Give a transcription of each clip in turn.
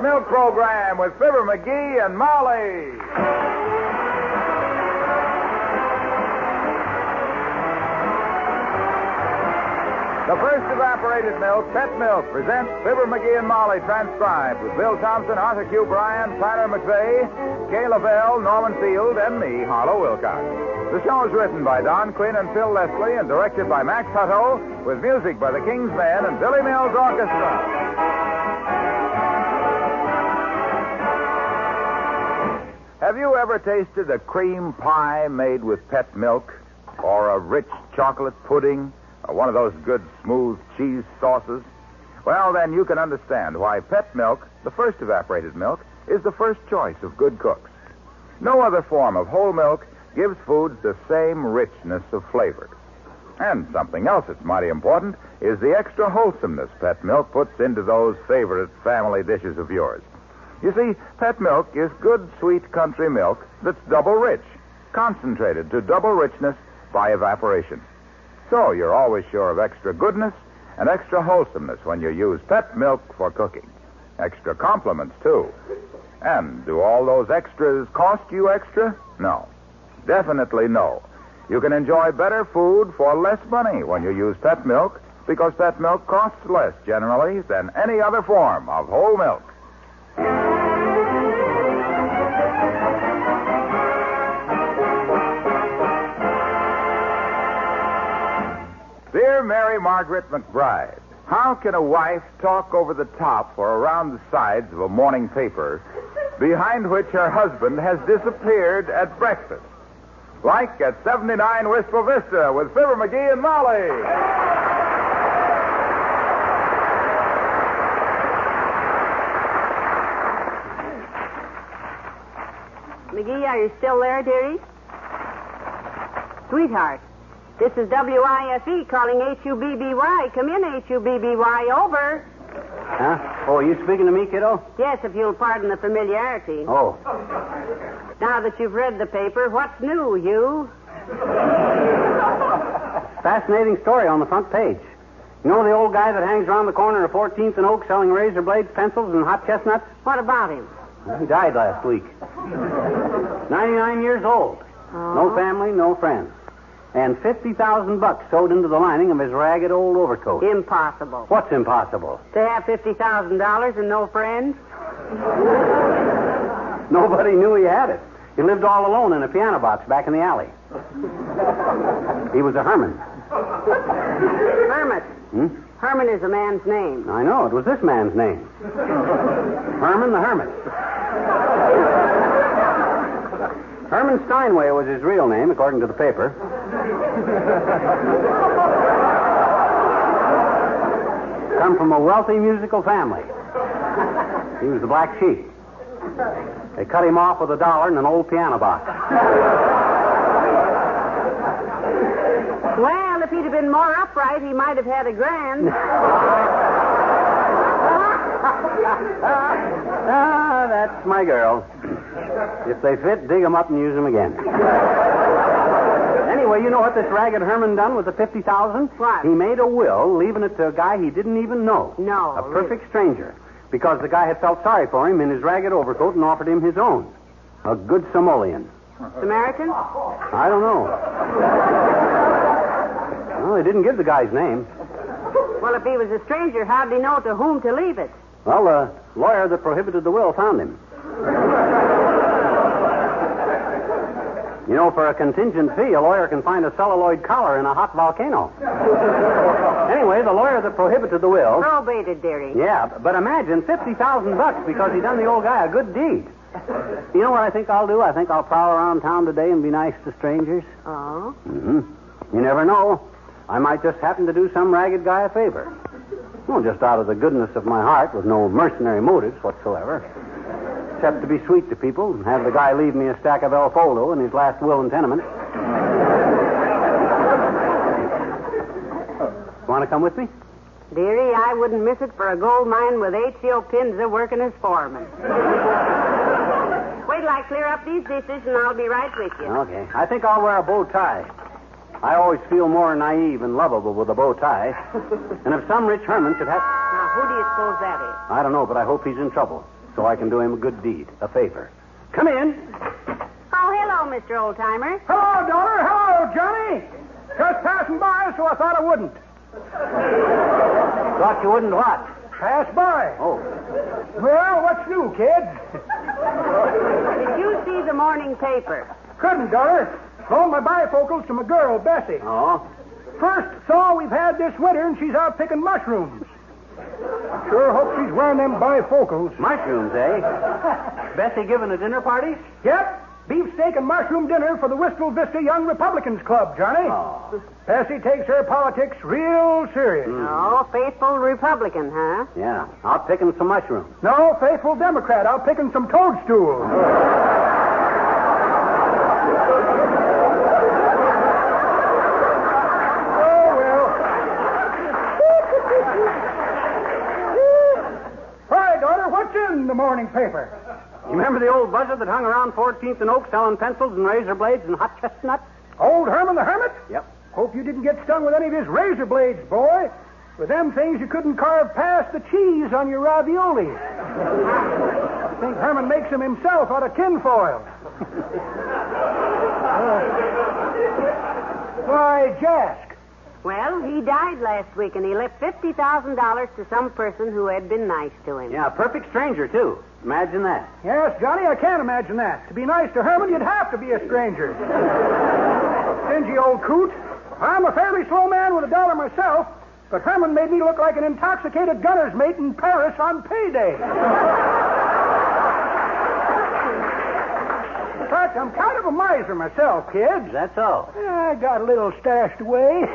Milk Program with Fibber McGee and Molly. The first evaporated milk, Pet Milk, presents Fibber McGee and Molly, transcribed with Bill Thompson, Arthur Q. Bryan, Tyler McVeigh, Kay Lavelle, Norman Field, and me, Harlow Wilcox. The show is written by Don Quinn and Phil Leslie and directed by Max Hutto, with music by the King's Men and Billy Mills Orchestra. Have you ever tasted a cream pie made with pet milk? Or a rich chocolate pudding? Or one of those good, smooth cheese sauces? Well, then you can understand why pet milk, the first evaporated milk, is the first choice of good cooks. No other form of whole milk gives foods the same richness of flavor. And something else that's mighty important is the extra wholesomeness pet milk puts into those favorite family dishes of yours. You see, pet milk is good, sweet country milk that's double rich, concentrated to double richness by evaporation. So you're always sure of extra goodness and extra wholesomeness when you use pet milk for cooking. Extra compliments, too. And do all those extras cost you extra? No. Definitely no. You can enjoy better food for less money when you use pet milk, because pet milk costs less, generally, than any other form of whole milk. Dear Mary Margaret McBride, how can a wife talk over the top or around the sides of a morning paper behind which her husband has disappeared at breakfast? Like at 79 Wistful Vista with Fibber McGee and Molly. McGee, are you still there, dearie? Sweetheart, this is WIFE calling HUBBY. Come in, HUBBY. Over. Huh? Oh, are you speaking to me, kiddo? Yes, if you'll pardon the familiarity. Oh. Now that you've read the paper, what's new, you? Fascinating story on the front page. You know the old guy that hangs around the corner of 14th and Oak selling razor blades, pencils, and hot chestnuts? What about him? He died last week. 99 years old. Oh. No family, no friends. And $50,000 sewed into the lining of his ragged old overcoat. Impossible. What's impossible? To have $50,000 and no friends? Nobody knew he had it. He lived all alone in a piano box back in the alley. He was a hermit. Hermit. Herman is a man's name. I know. It was this man's name. Herman the Hermit. Herman Steinway was his real name, according to the paper. Come from a wealthy musical family. He was the black sheep. They cut him off with $1 in an old piano box. Well, if he'd have been more upright, he might have had $1,000. That's my girl. If they fit, dig them up and use them again. Anyway, you know what this ragged Herman done with the $50,000? What? He made a will, leaving it to a guy he didn't even know. No. A perfect stranger. Because the guy had felt sorry for him in his ragged overcoat and offered him his own. A good Somalian. Samaritan? I don't know. Well, they didn't give the guy's name. Well, if he was a stranger, how'd he know to whom to leave it? Well, the lawyer that prohibited the will found him. You know, for a contingent fee, a lawyer can find a celluloid collar in a hot volcano. Anyway, the lawyer that prohibited the will... Probated, dearie. Yeah, but imagine $50,000 because he done the old guy a good deed. You know what I think I'll do? I think I'll prowl around town today and be nice to strangers. Oh? Mm-hmm. You never know. I might just happen to do some ragged guy a favor. Well, just out of the goodness of my heart with no mercenary motives whatsoever. Except to be sweet to people and have the guy leave me a stack of El Foldo in his last will and tenement. Want to come with me? Dearie, I wouldn't miss it for a gold mine with H.O. Pinza working as foreman. Wait till I clear up these dishes and I'll be right with you. Okay. I think I'll wear a bow tie. I always feel more naive and lovable with a bow tie. And if some rich Herman should have... Now, who do you suppose that is? I don't know, but I hope he's in trouble. so I can do him a good deed, a favor. Come in. Oh, hello, Mr. Oldtimer. Hello, daughter. Hello, Johnny. Just passing by, so I thought I wouldn't. Thought you wouldn't what? Pass by. Oh. Well, what's new, kids? Did you see the morning paper? Couldn't, daughter. Loaned my bifocals to my girl, Bessie. Oh? First thaw we've had this winter, and she's out picking mushrooms. Sure hope she's wearing them bifocals. Mushrooms, eh? Bessie giving a dinner party? Yep. Beefsteak and mushroom dinner for the Wistful Vista Young Republicans Club, Johnny. Oh. Bessie takes her politics real serious. Oh, faithful Republican, huh? Yeah. Out picking some mushrooms. No, faithful Democrat, out picking some toadstools. Oh, well. Hi, daughter, what's in the morning paper? You remember the old buzzard that hung around 14th and Oak selling pencils and razor blades and hot chestnuts? Old Herman the Hermit? Yep. Hope you didn't get stung with any of his razor blades, boy. With them things, you couldn't carve past the cheese on your ravioli. I think Herman makes them himself out of tinfoil. Why, Jask. Well, he died last week, and he left $50,000 to some person who had been nice to him. Yeah, a perfect stranger, too. Imagine that. Yes, Johnny, I can't imagine that. To be nice to Herman, you'd have to be a stranger. Stingy old coot. I'm a fairly slow man with $1 myself, but Herman made me look like an intoxicated gunner's mate in Paris on payday. In fact, I'm kind of a miser myself, kids. That's all. I got a little stashed away.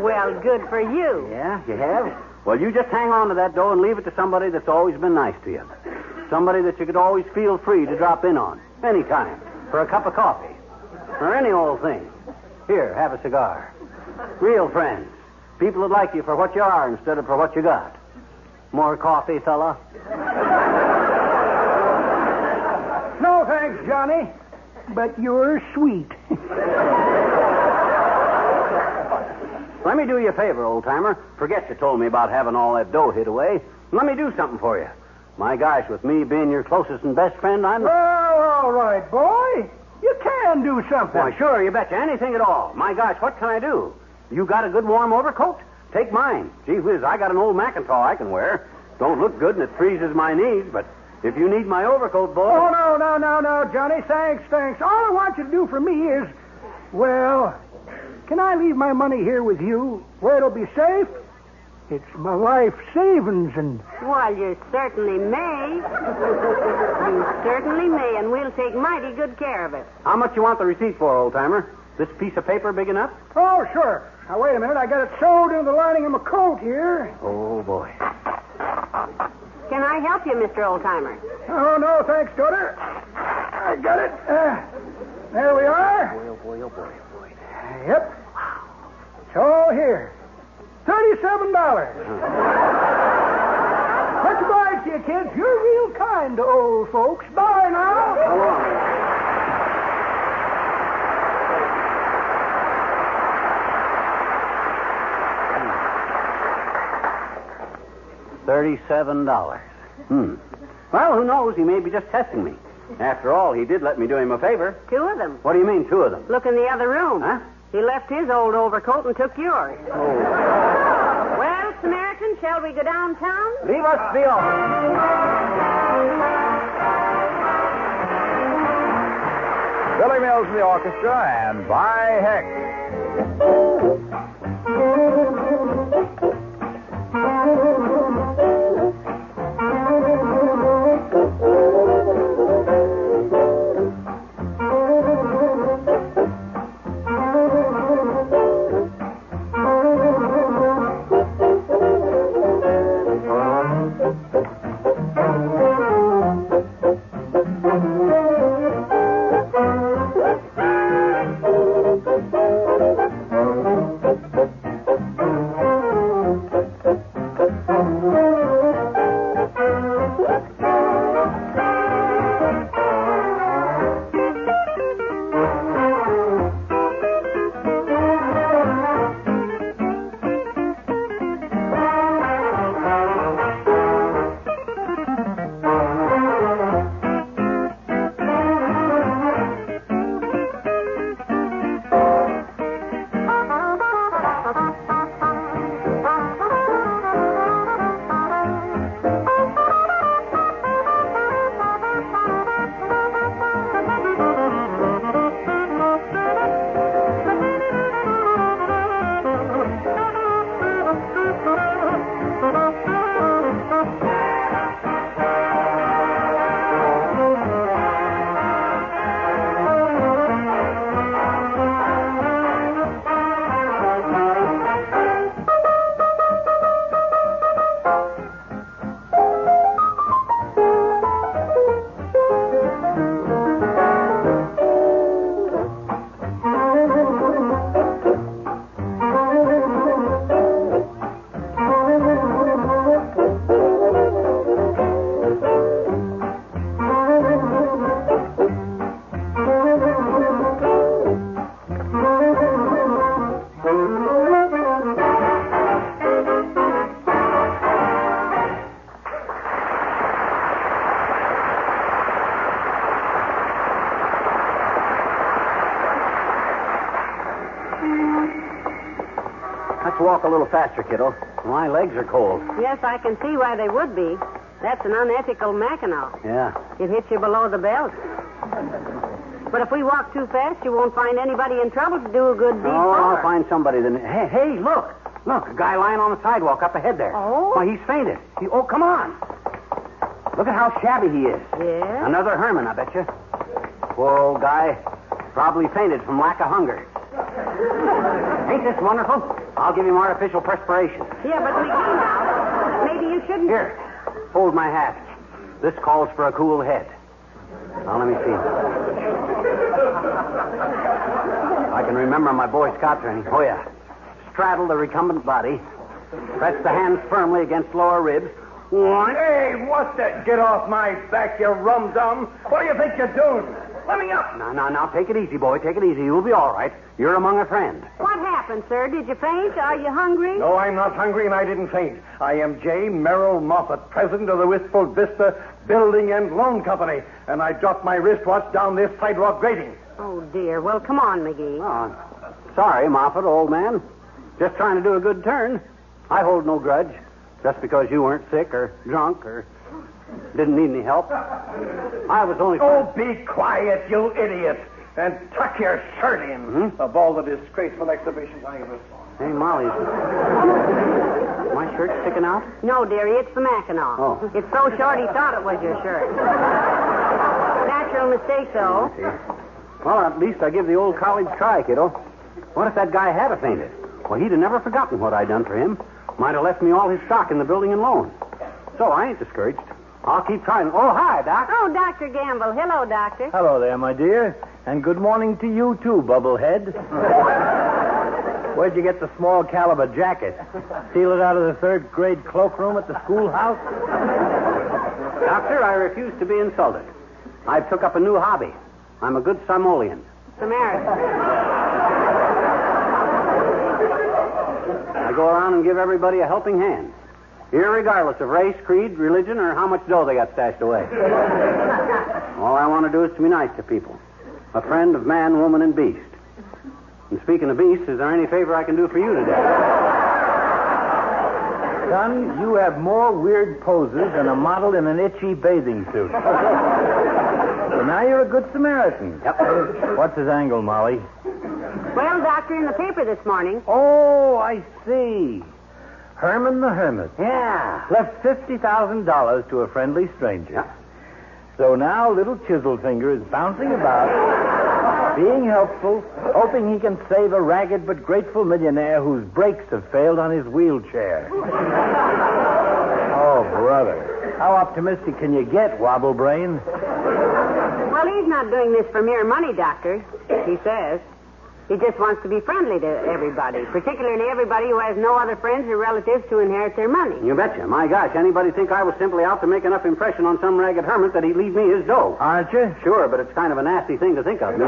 Well, good for you. Yeah, you have? Well, you just hang on to that dough and leave it to somebody that's always been nice to you. Somebody that you could always feel free to drop in on. Anytime. For a cup of coffee. Or any old thing. Here, have a cigar. Real friends. People that like you for what you are instead of for what you got. More coffee, fella? No, thanks, Johnny. But you're sweet. Let me do you a favor, old-timer. Forget you told me about having all that dough hid away. Let me do something for you. My gosh, with me being your closest and best friend, I'm... Well, all right, boy. You can do something. Why, sure, you betcha. Anything at all. My gosh, what can I do? You got a good warm overcoat? Take mine. Gee whiz, I got an old Macintosh I can wear. Don't look good and it freezes my knees, but if you need my overcoat, boy... Oh, no, Johnny. Thanks. All I want you to do for me is, well, can I leave my money here with you where it'll be safe? It's my life savings and... Well, you certainly may. You certainly may, and we'll take mighty good care of it. How much you want the receipt for, old-timer? This piece of paper big enough? Oh, sure. Now, wait a minute. I got it sewed into the lining of my coat here. Oh, boy. Can I help you, Mr. Oldtimer? Oh, no, thanks, daughter. I got it. There we are. Oh, boy. Yep. It's all here. $37. Much obliged to you, kids. You're real kind to old folks. Bye now. Come on. $37. Well, who knows? He may be just testing me. After all, he did let me do him a favor. 2 of them. What do you mean, 2 of them? Look in the other room. Huh? He left his old overcoat and took yours. Oh. Well, Samaritan, shall we go downtown? Leave us the office. Billy Mills in the orchestra, and by heck. walk a little faster, kiddo. My legs are cold. Yes, I can see why they would be. That's an unethical Mackinaw. Yeah. It hits you below the belt. But if we walk too fast, you won't find anybody in trouble to do a good deed Oh, for. I'll find somebody then. Hey, look. Look, a guy lying on the sidewalk up ahead there. Oh? Why, he's fainted. Oh, come on. Look at how shabby he is. Yeah? Another Herman, I bet you. Poor old guy. Probably fainted from lack of hunger. Ain't this wonderful? I'll give him artificial perspiration. Yeah, but McGee now, maybe you shouldn't... Here, hold my hat. This calls for a cool head. Now, let me see. I can remember my Boy Scout training. Oh, yeah. Straddle the recumbent body. Press the hands firmly against lower ribs. One. Hey, what's that? Get off my back, you rum-dum. What do you think you're doing? Let me up. Now, take it easy, boy. Take it easy. You'll be all right. You're among a friend. What happened, sir? Did you faint? Are you hungry? No, I'm not hungry, and I didn't faint. I am J. Merrill Moffat, president of the Wistful Vista Building and Loan Company, and I dropped my wristwatch down this sidewalk grating. Oh, dear. Well, come on, McGee. Oh, sorry, Moffat, old man. Just trying to do a good turn. I hold no grudge. Just because you weren't sick or drunk or didn't need any help. I was only... Oh, be quiet, you idiot, and tuck your shirt in. Mm-hmm. Of all the disgraceful exhibitions I ever saw. Hey, Molly. My shirt sticking out? No, dearie, it's the Mackinaw. Oh. It's so short he thought it was your shirt. Natural mistake, though. Well, at least I give the old college try, kiddo. What if that guy had fainted? Well, he'd have never forgotten what I'd done for him. Might have left me all his stock in the building and loan. So I ain't discouraged. I'll keep trying. Oh, hi, Doc. Oh, Dr. Gamble. Hello, Doctor. Hello there, my dear. And good morning to you, too, Bubblehead. Where'd you get the small caliber jacket? Steal it out of the third grade cloakroom at the schoolhouse? Doctor, I refuse to be insulted. I've took up a new hobby. I'm a good Simoleon. Samaritan. I go around and give everybody a helping hand, irregardless of race, creed, religion, or how much dough they got stashed away. All I want to do is to be nice to people. A friend of man, woman, and beast. And speaking of beasts, is there any favor I can do for you today? Son, you have more weird poses than a model in an itchy bathing suit. So now you're a good Samaritan. Yep. What's his angle, Molly? Well, Doctor, in the paper this morning. Oh, I see. Herman the Hermit. Yeah. Left $50,000 to a friendly stranger. Yeah. So now little Chiselfinger is bouncing about, being helpful, hoping he can save a ragged but grateful millionaire whose brakes have failed on his wheelchair. Oh, brother. How optimistic can you get, Wobblebrain? Well, he's not doing this for mere money, Doctor. He says. He just wants to be friendly to everybody, particularly everybody who has no other friends or relatives to inherit their money. You betcha. My gosh, anybody think I was simply out to make enough impression on some ragged hermit that he'd leave me his dough? Aren't you? Sure, but it's kind of a nasty thing to think of, mister.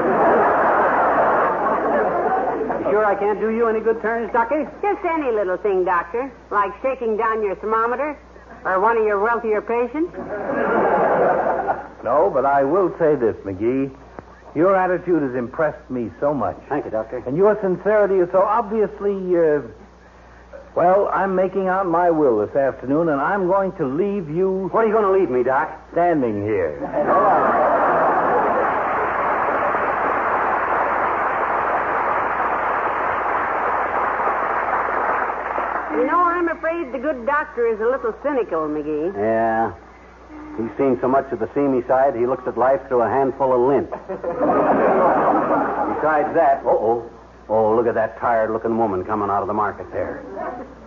You sure I can't do you any good turns, Ducky? Just any little thing, Doctor, like shaking down your thermometer or one of your wealthier patients. No, but I will say this, McGee. Your attitude has impressed me so much. Thank you, Doctor. And your sincerity is so obviously, well, I'm making out my will this afternoon, and I'm going to leave you... What are you going to leave me, Doc? Standing here. You know, I'm afraid the good doctor is a little cynical, McGee. Yeah. He's seen so much of the seamy side, he looks at life through a handful of lint. Besides that, oh, look at that tired-looking woman coming out of the market there.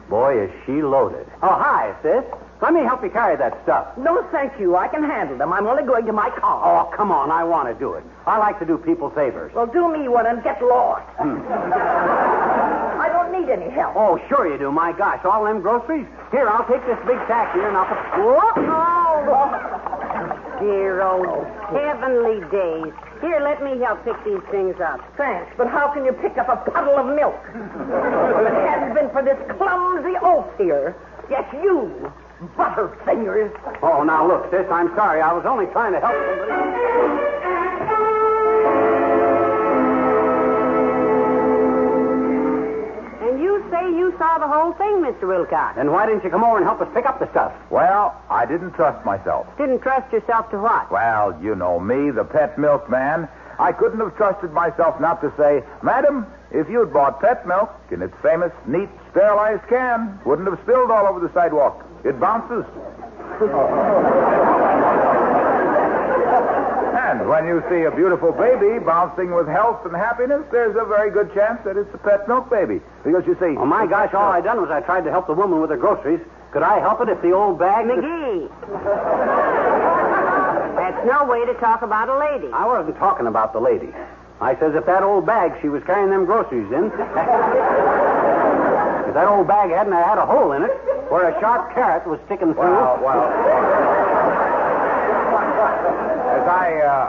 Boy, is she loaded. Oh, hi, sis. Let me help you carry that stuff. No, thank you. I can handle them. I'm only going to my car. Oh, come on. I want to do it. I like to do people favors. Well, do me one and get lost. I don't need any help. Oh, sure you do. My gosh, all them groceries? Here, I'll take this big sack here and I'll put... Dear old heavenly days. Here, let me help pick these things up. Thanks, but how can you pick up a puddle of milk? If it hadn't been for this clumsy oaf here. Yes, you, butterfingers. Oh, now look, sis, I'm sorry. I was only trying to help somebody. And you say you saw the whole thing, Mr. Wilcox. Then why didn't you come over and help us pick up the stuff? Well, I didn't trust myself. Didn't trust yourself to what? Well, you know me, the pet milkman. I couldn't have trusted myself not to say, Madam, if you'd bought pet milk in its famous, neat, sterilized can, wouldn't have spilled all over the sidewalk. It bounces. And when you see a beautiful baby bouncing with health and happiness, there's a very good chance that it's a pet milk baby. Because you see... Oh, my gosh, all I done was I tried to help the woman with her groceries. Could I help it if the old bag... McGee. That's no way to talk about a lady. I wasn't talking about the lady. I says if that old bag she was carrying them groceries in... if that old bag hadn't had a hole in it where a sharp carrot was sticking through... Well...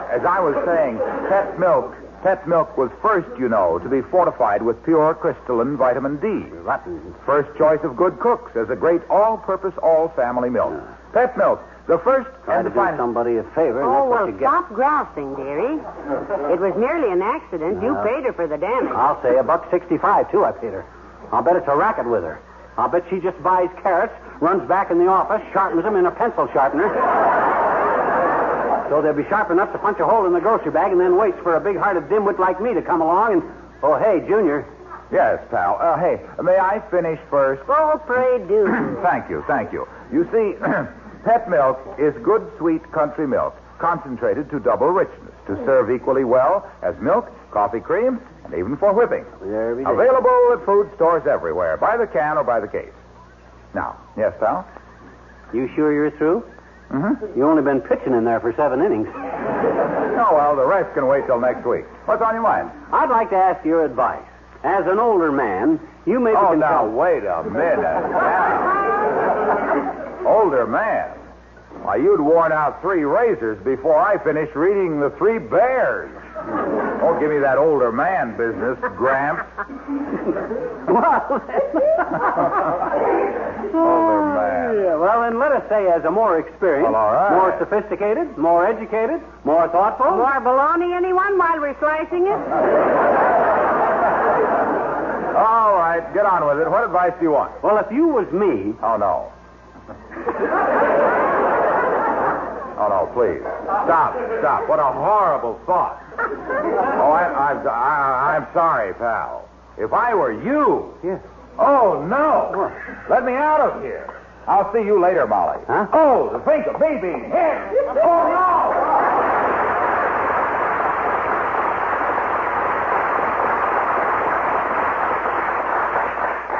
As I was saying, pet milk was first, you know, to be fortified with pure crystalline vitamin D. Rotten. First choice of good cooks as a great all-purpose, all-family milk. Pet milk, the first Try and to the do finest. somebody a favor, and Oh, that's what well, you get. stop grousing, dearie. It was merely an accident. You paid her for the damage. I'll say $1.65, too, I paid her. I'll bet it's a racket with her. I'll bet she just buys carrots, runs back in the office, sharpens them in a pencil sharpener. So they'll be sharp enough to punch a hole in the grocery bag and then waits for a big-hearted dimwit like me to come along and... Oh, hey, Junior. Yes, pal. Hey, may I finish first? Oh, pray do. Thank you. You see, pet milk is good, sweet country milk, concentrated to double richness, to serve equally well as milk, coffee cream, and even for whipping. There we go. Available at food stores everywhere, by the can or by the case. Now, yes, pal? You sure you're through? Mm-hmm. You only been pitching in there for 7 innings. Oh, well, the rest can wait till next week. What's on your mind? I'd like to ask your advice. As an older man, you maybe Oh, can now, tell... wait a minute. Older man. Why, you'd worn out 3 razors before I finished reading The 3 Bears. Don't give me that older man business, Gramps. Well, Older man. yeah, well, then let us say as a more experienced, Well, all right. more sophisticated, more educated, more thoughtful... More baloney, anyone, while we're slicing it? All right, get on with it. What advice do you want? Well, if you was me... Oh, no. Oh, no, please. Stop. What a horrible thought. Oh, I'm sorry, pal. If I were you... Yes. Oh, no. Let me out of here. I'll see you later, Molly. Huh? Oh, think of me being hit. Oh, no.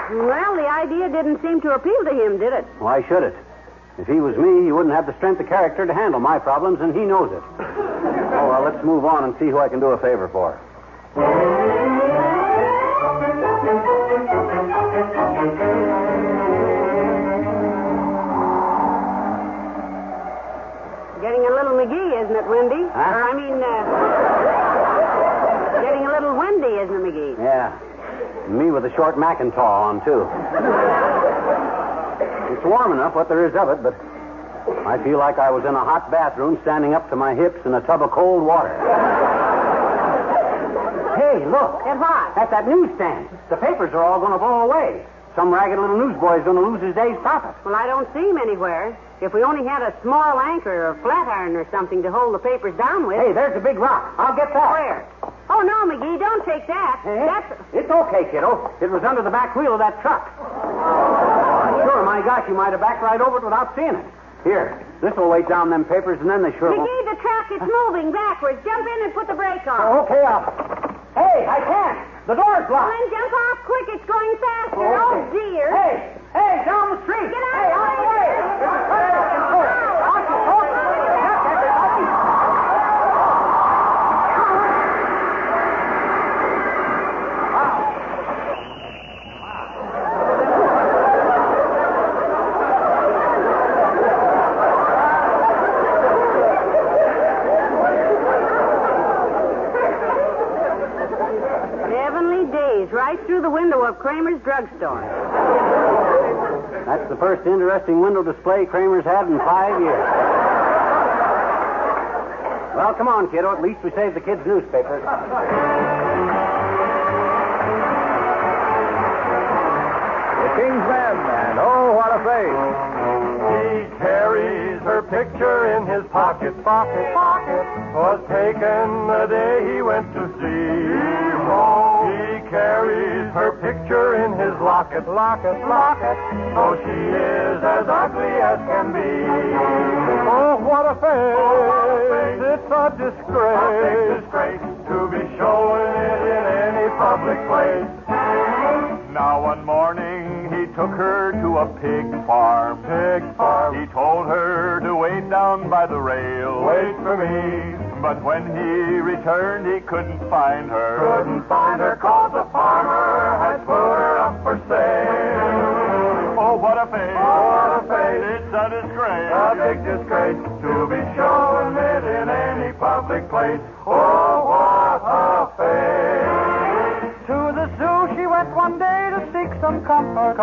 Well, the idea didn't seem to appeal to him, did it? Why should it? If he was me, he wouldn't have the strength of character to handle my problems, and he knows it. Oh, well, let's move on and see who I can do a favor for. Getting a little McGee, isn't it, Wendy? Huh? Getting a little windy, isn't it, McGee? Yeah. Me with a short Macintaw on, too. It's warm enough, what there is of it, but I feel like I was in a hot bathroom standing up to my hips in a tub of cold water. Hey, look. At what? At that newsstand. The papers are all going to blow away. Some ragged little newsboy's going to lose his day's profit. Well, I don't see him anywhere. If we only had a small anchor or flat iron or something to hold the papers down with. Hey, there's a big rock. I'll get that. Where? Oh, no, McGee, don't take that. Eh? That's... It's okay, kiddo. It was under the back wheel of that truck. Sure, my gosh, you might have backed right over it without seeing it. Here, this will weight down them papers, and then they sure won't... McGee, the truck is moving backwards. Jump in and put the brake on. Oh, okay, Hey, I can't. The door's Well, locked. then jump off quick. It's going faster. Okay. Oh, dear. Hey, down the street. Get out Hey, of out the the way. way. There's a car coming. Oh, out the door. Look, everybody. Heavenly days, right through the window of Kramer's drugstore. That's the first interesting window display Kramer's had in 5 years. Well, come on, kiddo. At least we saved the kids' newspaper. King's Men, and oh, what a face. He carries her picture in his pocket. Was taken the day he went to sea. He carries her picture in his locket. Oh, she is as ugly as can be. Oh, what a face. It's a disgrace to be showing it in any public place. Now one morning he took her to a pig farm. He told her to wait down by the rail. Wait for me. But when he returned, he couldn't find her. 'Cause the farmer had put her up for sale. Oh, what a face. It's a disgrace. A big disgrace to be showing it in any public place. Oh, what a face. To the zoo she went one day to seek some comfort.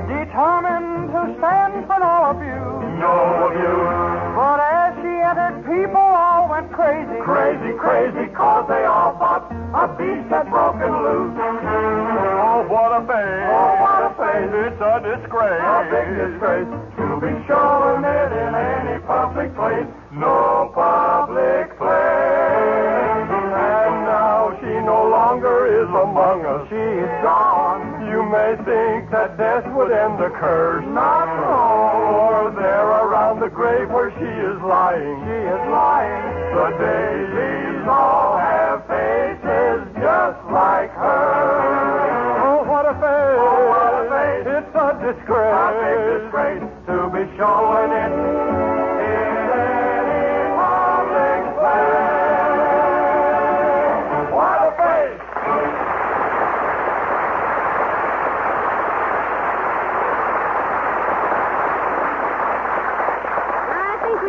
Determined to stand for no abuse. But as she entered, people all went crazy. Crazy, 'cause they all thought a beast had broken loose. Oh, what a face. It's a disgrace. A big disgrace to be showing it in any public place. No public place. And now she no longer is among us. She's gone. You may think that death would end the curse. Not so. For there around the grave where she is lying. The daisies all have faces just like her. Oh, what a face. It's a disgrace. A big disgrace to be showing it in any public place. What a face.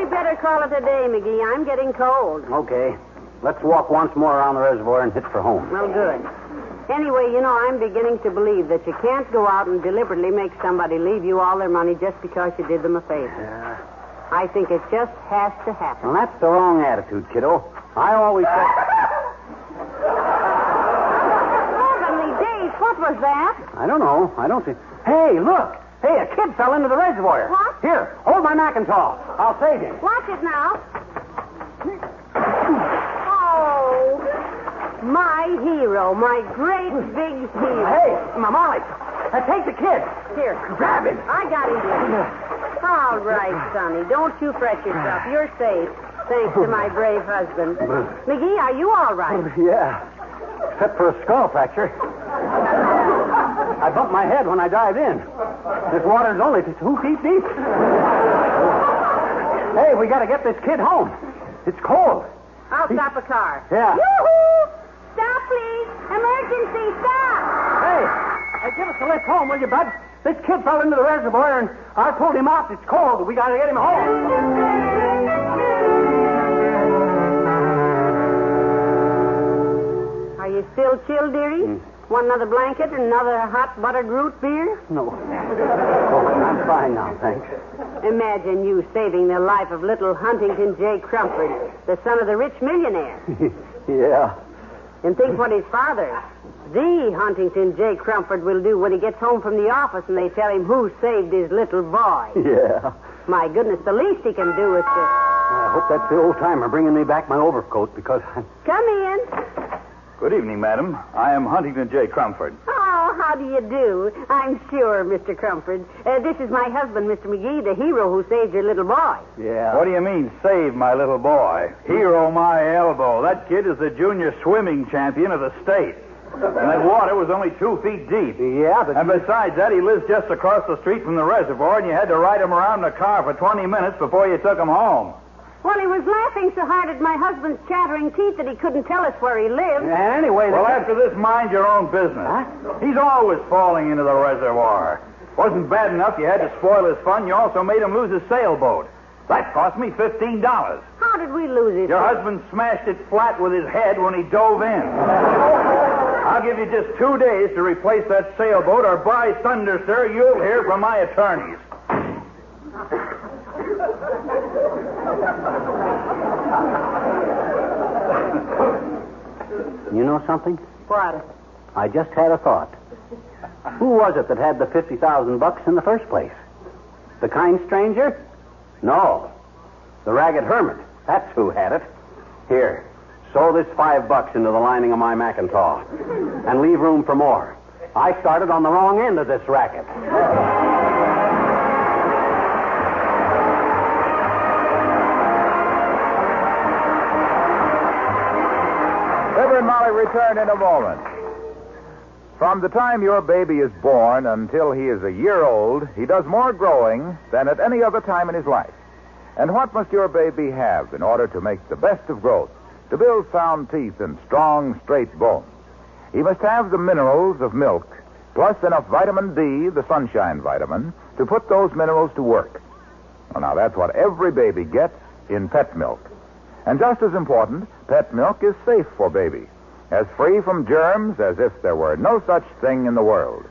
Better call it a day, McGee. I'm getting cold. Okay. Let's walk once more around the reservoir and hit for home. Well, good. Anyway, I'm beginning to believe that you can't go out and deliberately make somebody leave you all their money just because you did them a favor. Yeah. I think it just has to happen. Well, that's the wrong attitude, kiddo. I always said... Heavenly days, what was that? I don't know. I don't see... Hey, look! Hey, a kid fell into the reservoir. What? Here, hold my Macintosh. I'll save him. Watch it now. Oh, my hero, my great big hero. Hey, Molly, take the kid. Here. Grab him. I got him here. All right, Sonny. Don't you fret yourself. You're safe, thanks to my brave husband. McGee, are you all right? Yeah, except for a skull fracture. I bumped my head when I dived in. This water's only 2 feet deep. Hey, we got to get this kid home. It's cold. I'll stop a car. Yeah. Yoo-hoo! Stop, please. Emergency, stop. Hey, give us a lift home, will you, bud? This kid fell into the reservoir, and I pulled him out. It's cold. We got to get him home. Are you still chilled, dearie? Want another blanket and another hot buttered root beer? No. Oh, I'm fine now, thanks. Imagine you saving the life of little Huntington J. Crumford, the son of the rich millionaire. Yeah. And think what his father, the Huntington J. Crumford, will do when he gets home from the office and they tell him who saved his little boy. Yeah. My goodness, the least he can do is to... I hope that's the old timer bringing me back my overcoat because... Come in. Good evening, madam. I am Huntington J. Crumford. Oh, how do you do? I'm sure, Mr. Crumford. This is my husband, Mr. McGee, the hero who saved your little boy. Yeah. What do you mean, save my little boy? Hero my elbow. That kid is the junior swimming champion of the state. And that water was only 2 feet deep. Yeah, but... And besides that, he lives just across the street from the reservoir, and you had to ride him around in a car for 20 minutes before you took him home. Well, he was laughing so hard at my husband's chattering teeth that he couldn't tell us where he lived. Anyway... Well, after this, mind your own business. Huh? He's always falling into the reservoir. Wasn't bad enough you had to spoil his fun, you also made him lose his sailboat. That cost me $15. How did we lose it? Your husband smashed it flat with his head when he dove in. I'll give you just 2 days to replace that sailboat, or by thunder, sir, you'll hear from my attorneys. You know something? What? I just had a thought. Who was it that had the $50,000 in the first place? The kind stranger? No. The ragged hermit. That's who had it. Here, sew this $5 into the lining of my Macintosh and leave room for more. I started on the wrong end of this racket. Fibber and Molly return in a moment. From the time your baby is born until he is a year old, he does more growing than at any other time in his life. And what must your baby have in order to make the best of growth, to build sound teeth and strong, straight bones? He must have the minerals of milk, plus enough vitamin D, the sunshine vitamin, to put those minerals to work. Well, now, that's what every baby gets in pet milk. And just as important, pet milk is safe for baby, as free from germs as if there were no such thing in the world.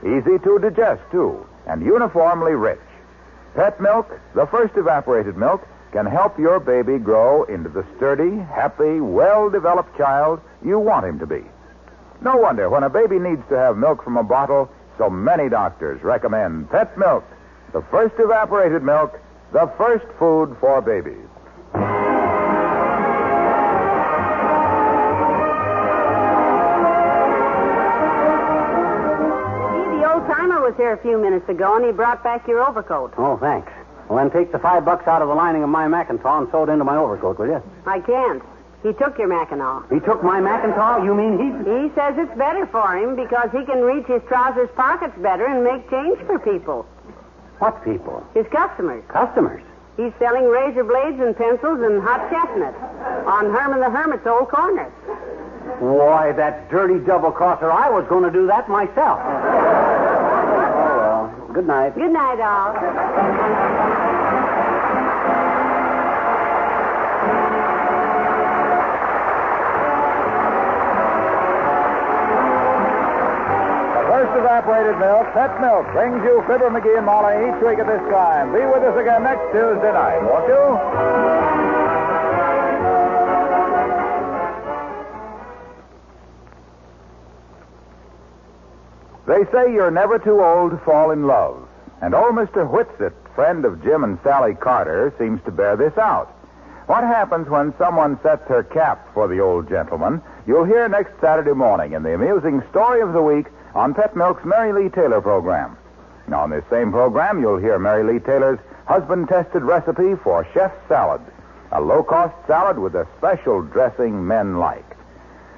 Easy to digest, too, and uniformly rich. Pet milk, the first evaporated milk, can help your baby grow into the sturdy, happy, well-developed child you want him to be. No wonder when a baby needs to have milk from a bottle, so many doctors recommend pet milk, the first evaporated milk, the first food for babies. Was here a few minutes ago, and he brought back your overcoat. Oh, thanks. Well, then take the $5 out of the lining of my Macintosh and sew it into my overcoat, will you? I can't. He took your Mackinaw. He took my Macintosh? You mean He says it's better for him because he can reach his trousers pockets better and make change for people. What people? His customers. Customers? He's selling razor blades and pencils and hot chestnuts on Herman the Hermit's old corner. Why, that dirty double-crosser, I was going to do that myself. Good night. Good night, all. The first evaporated milk, pet milk, brings you Fibber McGee and Molly each week at this time. Be with us again next Tuesday night, won't you? They say you're never too old to fall in love. And old Mr. Whitsitt, friend of Jim and Sally Carter, seems to bear this out. What happens when someone sets her cap for the old gentleman, you'll hear next Saturday morning in the amusing Story of the Week on Pet Milk's Mary Lee Taylor program. Now, on this same program, you'll hear Mary Lee Taylor's husband-tested recipe for chef's salad, a low-cost salad with a special dressing men like.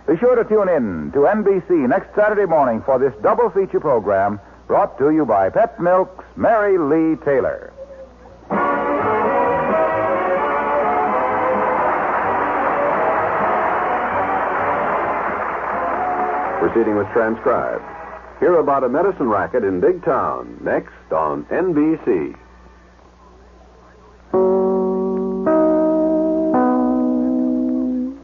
Be sure to tune in to NBC next Saturday morning for this double feature program brought to you by Pet Milk's Mary Lee Taylor. Proceeding was transcribed. Hear about a medicine racket in Big Town next on NBC.